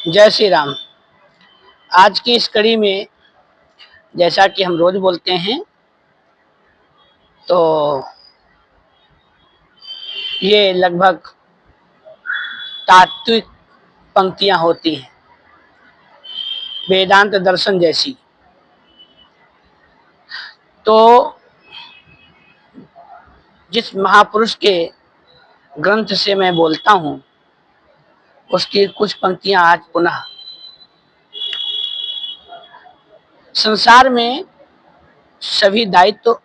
जय श्री राम। आज की इस कड़ी में जैसा कि हम रोज बोलते हैं, तो ये लगभग तात्विक पंक्तियां होती हैं, वेदांत दर्शन जैसी। तो जिस महापुरुष के ग्रंथ से मैं बोलता हूं, उसकी कुछ पंक्तियां आज पुनः। संसार में सभी दायित्व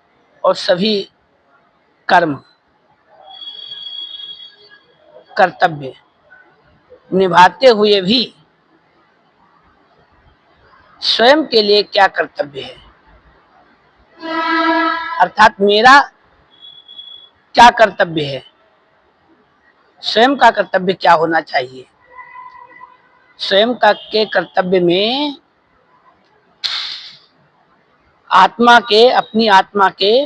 और सभी कर्म कर्तव्य निभाते हुए भी स्वयं के लिए क्या कर्तव्य है, अर्थात मेरा क्या कर्तव्य है, स्वयं का कर्तव्य क्या होना चाहिए। स्वयं का के कर्तव्य में अपनी आत्मा के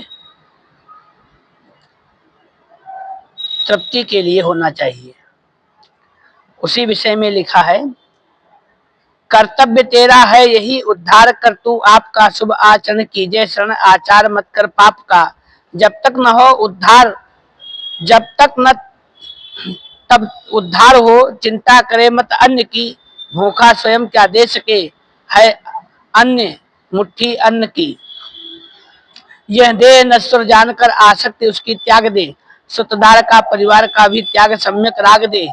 तृप्ति के लिए होना चाहिए। उसी विषय में लिखा है, कर्तव्य तेरा है यही उद्धार कर तू आपका, शुभ आचरण कीजिए शरण आचार मत कर पाप का। जब तक न हो उद्धार, जब तक न तब उद्धार हो, चिंता करे मत अन्य की। भूखा स्वयं क्या दे सके, है अन्य मुट्ठी अन्न की। यह देह नश्वर जानकर आसक्ति उसकी त्याग दे, सुतदार का परिवार का भी त्याग सम्यक राग दे।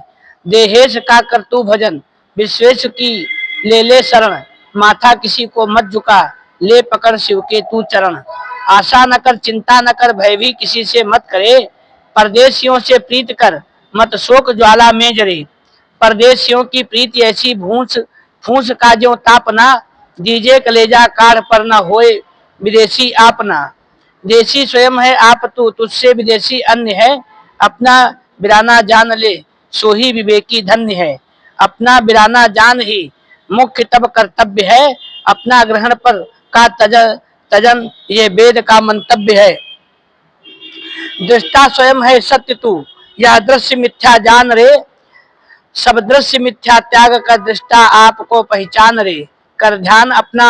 देहेश का कर तू भजन, विश्वेश की ले ले शरण। माथा किसी को मत झुका, ले पकड़ शिव के तू चरण। आशा न कर चिंता न कर, भय भी किसी से मत करे। परदेशियों से प्रीत कर, मत शोक ज्वाला में जरे। परदेशियों की प्रीति ऐसी भूस फूस का जो तापना, दीजे कलेजा काढ़ पर न होए विदेशी आपना। देशी स्वयं है आप तू, तुझसे विदेशी अन्य है। अपना बिराना जान ले, सो ही विवेकी धन्य है। अपना बिराना जान ही मुख्य तब कर्तव्य है। अपना ग्रहण पर का तजन ये वेद का मंतव्य है। दृष्टा स्वयं है सत्य तू, यह दृश्य मिथ्या जान रे। सब दृश्य मिथ्या त्याग कर दृष्टा आपको पहचान रे। कर ध्यान अपना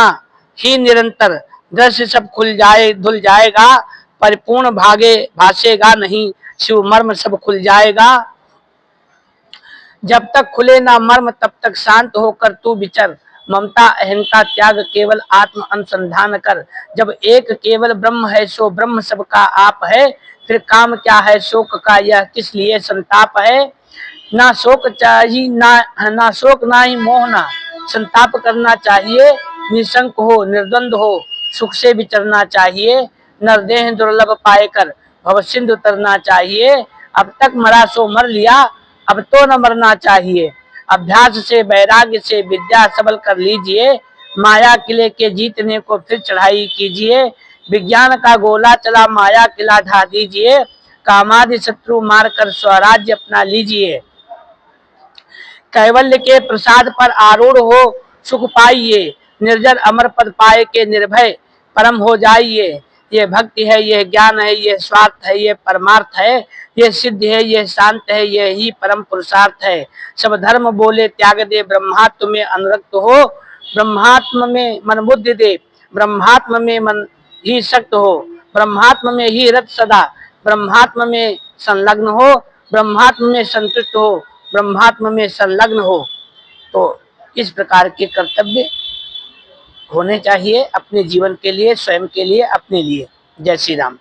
ही निरंतर, दृश्य सब खुल जाए धुल जाएगा। परिपूर्ण भागे भासेगा नहीं, शिव मर्म सब खुल जाएगा। जब तक खुले ना मर्म तब तक शांत होकर तू विचर। ममता अहंता त्याग केवल आत्म अनुसंधान कर। जब एक केवल ब्रह्म है सो ब्रह्म सबका आप है। फिर काम क्या है शोक का, यह किस लिए संताप है। ना शोक चाहिए ना शोक ना ही मोह, ना संताप करना चाहिए। निशंक हो निर्द्वंद हो, सुख से विचरना चाहिए। नरदेह दुर्लभ पाए कर भवसिंधु उतरना चाहिए। अब तक मरा सो मर लिया, अब तो न मरना चाहिए। अभ्यास से वैराग्य से विद्या सबल कर लीजिए। माया किले के जीतने को फिर चढ़ाई कीजिए। विज्ञान का गोला चला माया किला ढा दीजिए। कामादि शत्रु मार कर स्वराज्य अपना लीजिए। कैवल्य के प्रसाद पर आरूढ़ हो सुख पाइए। निर्जर अमर पद पाए के निर्भय परम हो जाइए। ये भक्ति है, ये ज्ञान है, ये स्वार्थ है, ये परमार्थ है। ये सिद्ध है, ये शांत है, ये ही परम पुरुषार्थ है। सब धर्म बोले त्याग दे, ब्रह्मात्म में अनुरक्त हो। ब्रह्मात्म में मन बुद्धि दे, ब्रह्मात्म में मन ही शक्त हो। ब्रह्मात्म में ही रत सदा, ब्रह्मात्म में संलग्न हो। ब्रह्मात्म में संतुष्ट हो, ब्रह्मात्म में संलग्न हो। तो इस प्रकार के कर्तव्य होने चाहिए अपने जीवन के लिए, स्वयं के लिए, अपने लिए। जय श्री राम।